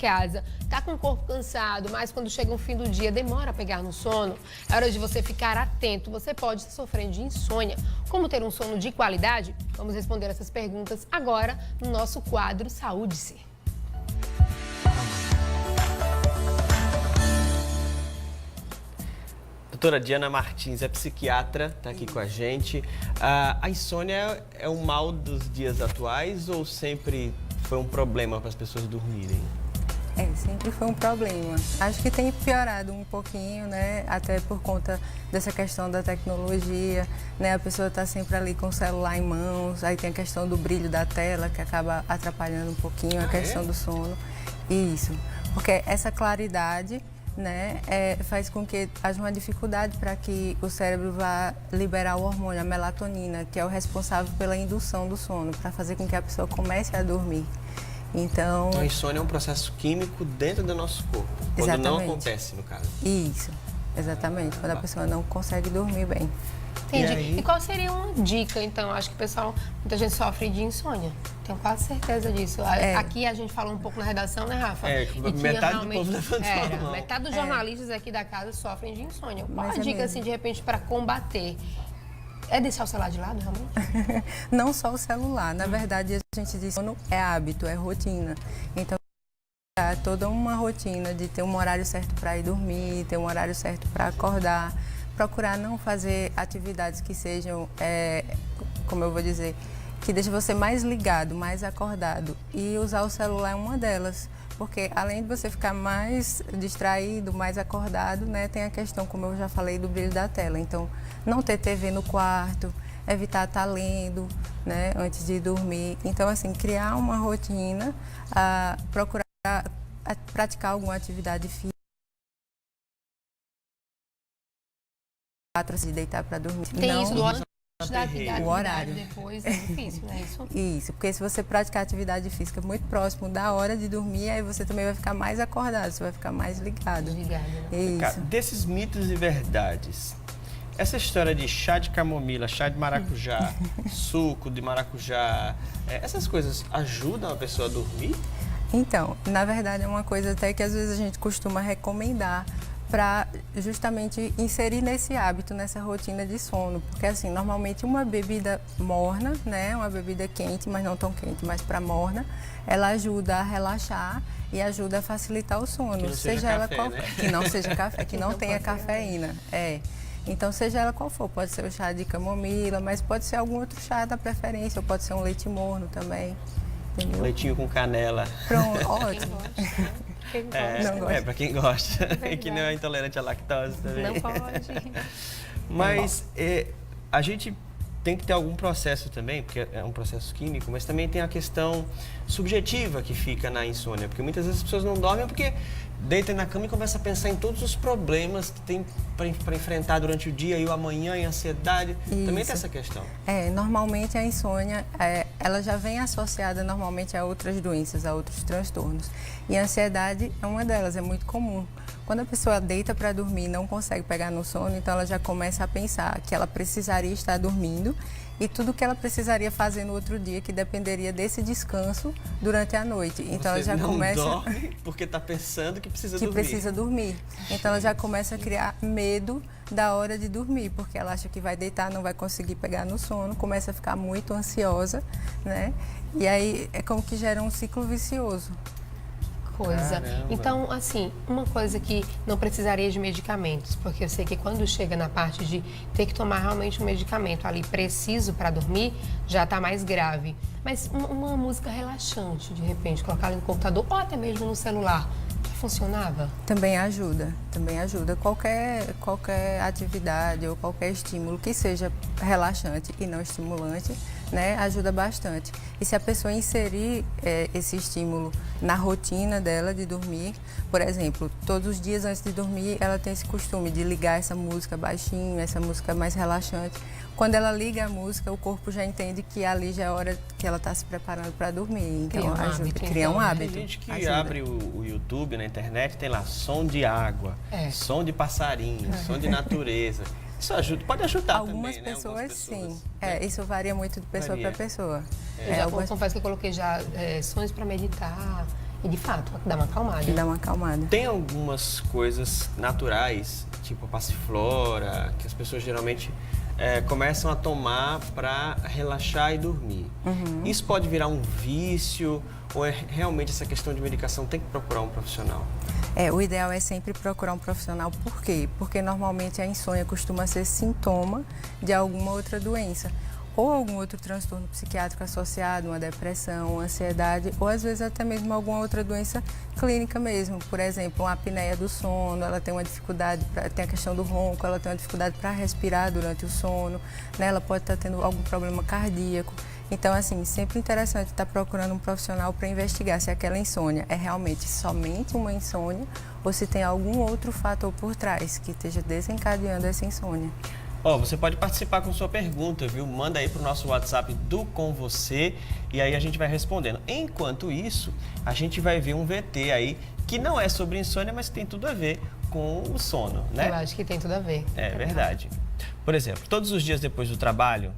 casa, tá com o corpo cansado, mas quando chega o fim do dia demora a pegar no sono, é hora de você ficar atento. Você pode estar sofrendo de insônia. Como ter um sono de qualidade? Vamos responder essas perguntas agora no nosso quadro Saúde-se. Doutora Diana Martins é psiquiatra, está aqui com a gente. A insônia é um mal dos dias atuais ou sempre foi um problema para as pessoas dormirem? Sempre foi um problema. Acho que tem piorado um pouquinho, né? Até por conta dessa questão da tecnologia, né? A pessoa está sempre ali com o celular em mãos, aí tem a questão do brilho da tela, que acaba atrapalhando um pouquinho a questão do sono. Isso, porque essa claridade, né, faz com que haja uma dificuldade para que o cérebro vá liberar o hormônio, a melatonina, que é o responsável pela indução do sono, para fazer com que a pessoa comece a dormir. Então, a insônia é um processo químico dentro do nosso corpo, quando exatamente. não acontece, no caso. Isso, exatamente, quando a pessoa não consegue dormir bem. Entendi. E qual seria uma dica, então? Acho que muita gente sofre de insônia. Tenho quase certeza disso. Aqui a gente falou um pouco na redação, né, Rafa? Metade do povo levantou a mão. Metade dos jornalistas aqui da casa sofrem de insônia. Qual a dica, assim, de repente, para combater? É deixar o celular de lado, realmente? Não só o celular. Na verdade, a gente diz que sono é hábito, é rotina. Então, toda uma rotina de ter um horário certo para ir dormir, ter um horário certo para acordar, procurar não fazer atividades que sejam, como eu vou dizer, que deixem você mais ligado, mais acordado. E usar o celular é uma delas. Porque além de você ficar mais distraído, mais acordado, né, tem a questão, como eu já falei, do brilho da tela. Então, não ter TV no quarto, evitar estar lendo, né, antes de dormir. Então, assim, criar uma rotina, procurar praticar alguma atividade física, de deitar para dormir. Tem isso do o horário. Depois é difícil, né? Isso, porque se você praticar atividade física muito próximo da hora de dormir, aí você também vai ficar mais acordado, você vai ficar mais ligado. Isso. Desses mitos e verdades, essa história de chá de camomila, chá de maracujá, suco de maracujá, essas coisas ajudam a pessoa a dormir? Então, na verdade é uma coisa até que às vezes a gente costuma recomendar para justamente inserir nesse hábito, nessa rotina de sono. Porque, assim, normalmente uma bebida morna, né, uma bebida quente, mas não tão quente, mas para morna, ela ajuda a relaxar e ajuda a facilitar o sono. Que não seja café, ela qual né? Que não seja café, que não tenha cafeína. Então, seja ela qual for, pode ser o chá de camomila, mas pode ser algum outro chá da preferência, ou pode ser um leite morno também. Entendeu? Leitinho com canela. Pronto, ótimo. Para quem gosta. E que não é intolerante à lactose também. Não pode. Mas a gente tem que ter algum processo também, porque é um processo químico, mas também tem a questão subjetiva que fica na insônia, porque muitas vezes as pessoas não dormem porque deitam na cama e começam a pensar em todos os problemas que tem para enfrentar durante o dia e o amanhã, e ansiedade. Isso. Também tem essa questão. Normalmente a insônia, ela já vem associada normalmente a outras doenças, a outros transtornos. E a ansiedade é uma delas, é muito comum. Quando a pessoa deita para dormir e não consegue pegar no sono, então ela já começa a pensar que ela precisaria estar dormindo e tudo que ela precisaria fazer no outro dia, que dependeria desse descanso durante a noite. Então ela já começa... dorme porque está pensando que precisa dormir. Que precisa dormir. Então ela já começa a criar medo da hora de dormir, porque ela acha que vai deitar, não vai conseguir pegar no sono, começa a ficar muito ansiosa, né? E aí é como que gera um ciclo vicioso. Caramba. Então, assim, uma coisa que não precisaria de medicamentos, porque eu sei que quando chega na parte de ter que tomar realmente um medicamento ali preciso para dormir, já está mais grave. Mas uma música relaxante, de repente, colocar ela no computador ou até mesmo no celular, já funcionava? Também ajuda, também ajuda. Qualquer atividade ou qualquer estímulo que seja relaxante e não estimulante, né, ajuda bastante. E se a pessoa inserir esse estímulo na rotina dela de dormir, por exemplo, todos os dias antes de dormir, ela tem esse costume de ligar essa música baixinho, essa música mais relaxante. Quando ela liga a música, o corpo já entende que ali já é a hora que ela está se preparando para dormir. Então, cria um hábito. Tem gente que abre o YouTube na internet, tem lá som de água, som de passarinho, som de natureza. Isso ajuda, pode ajudar algumas também, pessoas, né? Algumas pessoas, sim. Isso varia muito de pessoa para pessoa. Eu confesso que eu coloquei já sons para meditar E de fato, dá uma acalmada. Dá uma acalmada. Tem algumas coisas naturais, tipo a passiflora, que as pessoas geralmente começam a tomar para relaxar e dormir. Isso pode virar um vício ou é realmente essa questão de medicação tem que procurar um profissional? O ideal é sempre procurar um profissional. Por quê? Porque normalmente a insônia costuma ser sintoma de alguma outra doença. Ou algum outro transtorno psiquiátrico associado, uma depressão, uma ansiedade, ou às vezes até mesmo alguma outra doença clínica mesmo. Por exemplo, uma apneia do sono, ela tem uma dificuldade, tem a questão do ronco, ela tem uma dificuldade para respirar durante o sono, né? Ela pode estar tendo algum problema cardíaco. Então, assim, sempre interessante estar procurando um profissional para investigar se aquela insônia é realmente somente uma insônia ou se tem algum outro fator por trás que esteja desencadeando essa insônia. Você pode participar com sua pergunta, viu? Manda aí pro nosso WhatsApp do Com Você e aí a gente vai respondendo. Enquanto isso, a gente vai ver um VT aí que não é sobre insônia, mas tem tudo a ver com o sono, né? Eu acho que tem tudo a ver. É verdade. Por exemplo, todos os dias depois do trabalho,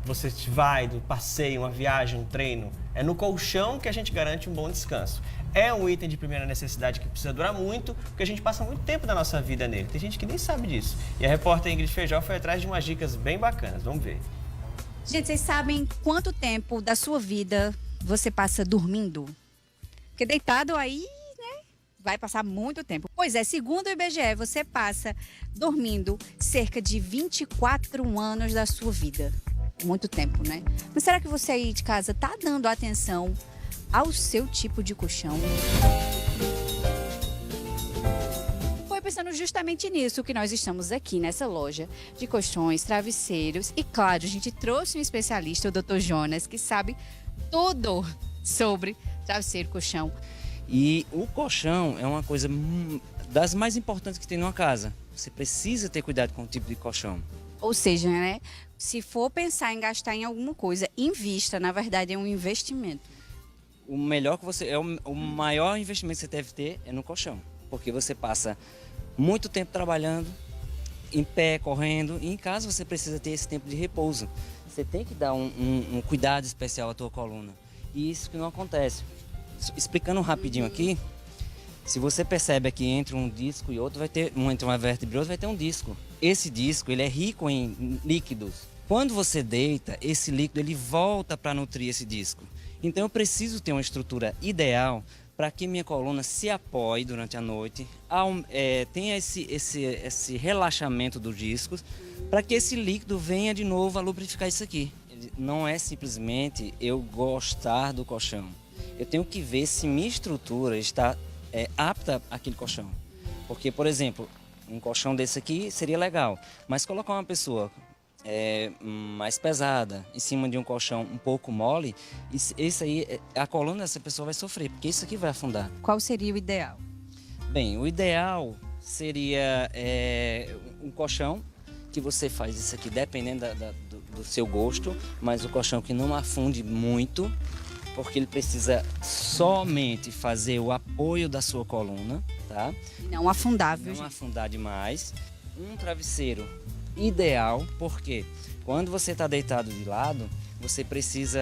você vai do passeio, uma viagem, um treino, é no colchão que a gente garante um bom descanso. É um item de primeira necessidade que precisa durar muito, porque a gente passa muito tempo da nossa vida nele. Tem gente que nem sabe disso. E a repórter Ingrid Feijó foi atrás de umas dicas bem bacanas. Vamos ver. Gente, vocês sabem quanto tempo da sua vida você passa dormindo? Porque deitado aí, né, vai passar muito tempo. Pois é, segundo o IBGE, você passa dormindo cerca de 24 anos da sua vida. Muito tempo, né? Mas será que você aí de casa tá dando atenção ao seu tipo de colchão? Foi pensando justamente nisso que nós estamos aqui nessa loja de colchões, travesseiros e, claro, a gente trouxe um especialista, o Dr. Jonas, que sabe tudo sobre travesseiro, colchão. E o colchão é uma coisa das mais importantes que tem numa casa. Você precisa ter cuidado com o tipo de colchão. Ou seja, né, se for pensar em gastar em alguma coisa, invista, na verdade é um investimento. O melhor que você o maior investimento que você deve ter é no colchão, porque você passa muito tempo trabalhando, em pé, correndo, e em casa você precisa ter esse tempo de repouso. Você tem que dar um cuidado especial à tua coluna. E isso que não acontece. Explicando rapidinho aqui, se você percebe aqui entre um disco e outro, entre uma vértebra e outra vai ter um disco. Esse disco, ele é rico em líquidos. Quando você deita, esse líquido ele volta para nutrir esse disco. Então eu preciso ter uma estrutura ideal para que minha coluna se apoie durante a noite, tenha esse relaxamento dos discos, para que esse líquido venha de novo a lubrificar isso aqui. Não é simplesmente eu gostar do colchão. Eu tenho que ver se minha estrutura está apta àquele colchão. Porque, por exemplo, um colchão desse aqui seria legal, mas colocar uma pessoa mais pesada em cima de um colchão um pouco mole, isso aí, a coluna dessa pessoa vai sofrer, porque isso aqui vai afundar. Qual seria o ideal? Bem, o ideal seria um colchão que você faz isso aqui dependendo do seu gosto, mas o colchão que não afunde muito, porque ele precisa somente fazer o apoio da sua coluna, tá? Não afundar, viu, Não gente? afundar demais. Um travesseiro ideal, porque quando você está deitado de lado, você precisa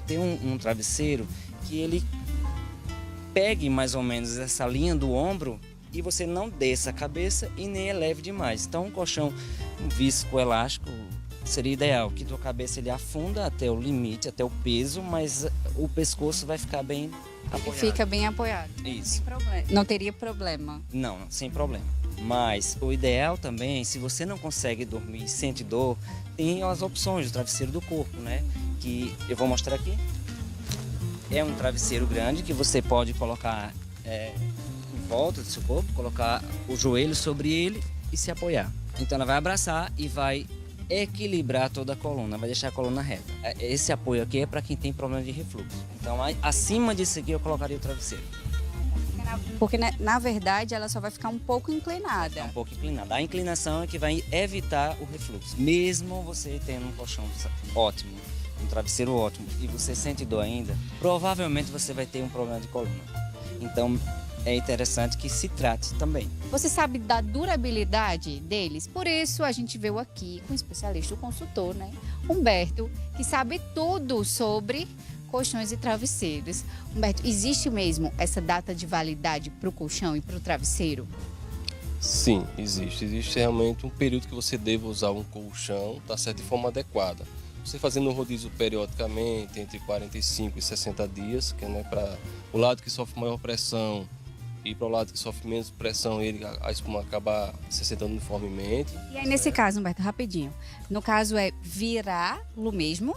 ter um travesseiro que ele pegue mais ou menos essa linha do ombro e você não desça a cabeça e nem eleve demais. Então um colchão viscoelástico seria ideal, que tua cabeça ele afunda até o limite, até o peso, mas o pescoço vai ficar bem apoiado. Fica bem apoiado. Isso. Sem problema. Não teria problema. Não, sem problema. Mas o ideal também, se você não consegue dormir e sente dor, tem as opções do travesseiro do corpo, né? Que eu vou mostrar aqui. É um travesseiro grande que você pode colocar em volta do seu corpo, colocar o joelho sobre ele e se apoiar. Então ela vai abraçar e vai equilibrar toda a coluna, vai deixar a coluna reta. Esse apoio aqui é para quem tem problema de refluxo. Então acima disso aqui eu colocaria o travesseiro. Porque, na verdade, ela só vai ficar um pouco inclinada. Um pouco inclinada. A inclinação é que vai evitar o refluxo. Mesmo você tendo um colchão ótimo, um travesseiro ótimo, e você sente dor ainda, provavelmente você vai ter um problema de coluna. Então, é interessante que se trate também. Você sabe da durabilidade deles? Por isso, a gente veio aqui com o especialista, o consultor, né? Humberto, que sabe tudo sobre colchões e travesseiros. Humberto, existe mesmo essa data de validade para o colchão e para o travesseiro? Sim, existe. Existe realmente um período que você deva usar um colchão, tá certo, de forma adequada. Você fazendo um rodízio periodicamente, entre 45 e 60 dias, que é, né, para o lado que sofre maior pressão e para o lado que sofre menos pressão, a espuma acabar se sentando uniformemente. E aí, nesse caso, Humberto, rapidinho. No caso é virá-lo mesmo,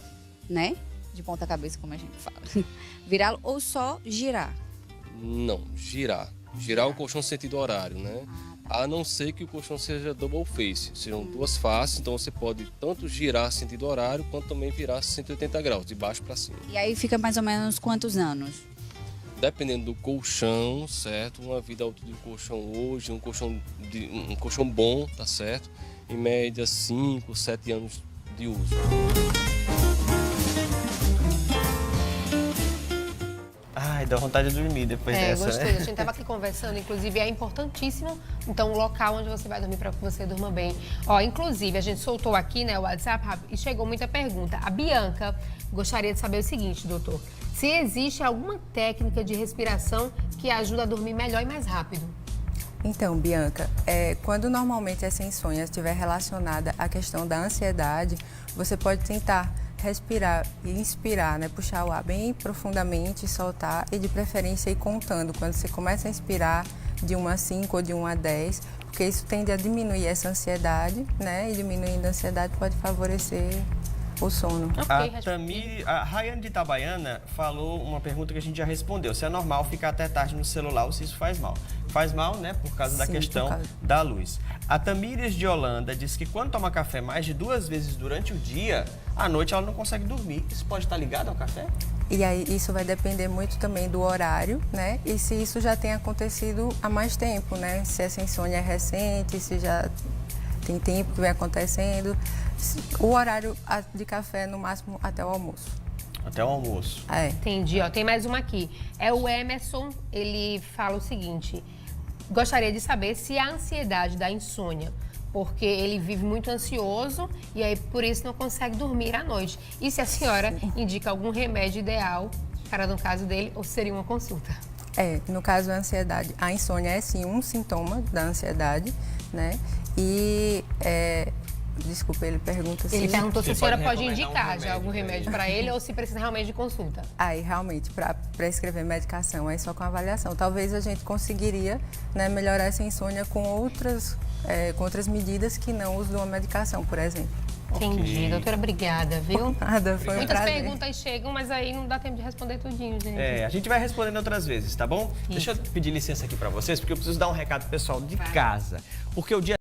né? De ponta cabeça, como a gente fala. Virá-lo ou só girar? Não, girar. Girar o colchão sentido horário, né? A não ser que o colchão seja double face, sejam duas faces, então você pode tanto girar sentido horário, quanto também virar 180 graus, de baixo para cima. E aí fica mais ou menos quantos anos? Dependendo do colchão, certo? Uma vida útil de um colchão hoje, um colchão bom, tá certo? Em média 5, 7 anos de uso. Ai, dá vontade de dormir depois dessa, Gostei. né? A gente estava aqui conversando, inclusive é importantíssimo, então, o local onde você vai dormir para que você durma bem. Ó, inclusive, a gente soltou aqui, né, o WhatsApp e chegou muita pergunta. A Bianca gostaria de saber o seguinte, doutor. Se existe alguma técnica de respiração que ajuda a dormir melhor e mais rápido? Então, Bianca, quando normalmente essa insônia estiver relacionada à questão da ansiedade, você pode tentar respirar e inspirar, né? Puxar o ar bem profundamente, soltar e de preferência ir contando. Quando você começa a inspirar de 1 a 5 ou de 1 a 10, porque isso tende a diminuir essa ansiedade, né? E diminuindo a ansiedade pode favorecer o sono. A Rayane de Itabaiana falou uma pergunta que a gente já respondeu. Se é normal ficar até tarde no celular ou se isso faz mal. Faz mal, né? Por causa da questão da luz. A Tamires de Holanda diz que quando toma café mais de 2 vezes durante o dia, à noite ela não consegue dormir. Isso pode estar ligado ao café? E aí isso vai depender muito também do horário, né? E se isso já tem acontecido há mais tempo, né? Se essa insônia é recente, se já tem tempo que vem acontecendo. O horário de café, no máximo, até o almoço. Até o almoço. Entendi, ó. Tem mais uma aqui. É o Emerson, ele fala o seguinte: gostaria de saber se a ansiedade da insônia, porque ele vive muito ansioso e aí por isso não consegue dormir à noite. E se a senhora indica algum remédio ideal para no caso dele, ou seria uma consulta? No caso da ansiedade, a insônia é sim um sintoma da ansiedade, né? E, desculpa, ele pergunta se... Ele perguntou se a senhora pode indicar já algum remédio para ele ou se precisa realmente de consulta. Aí, realmente, para prescrever medicação, é só com avaliação. Talvez a gente conseguiria, né, melhorar essa insônia com outras medidas que não usam uma medicação, por exemplo. Entendi. Doutora, obrigada, viu? Nada, foi um Muitas prazer. perguntas chegam, mas aí não dá tempo de responder tudinho, gente. A gente vai respondendo outras vezes, tá bom? Deixa eu pedir licença aqui para vocês, porque eu preciso dar um recado pessoal de casa. Porque o dia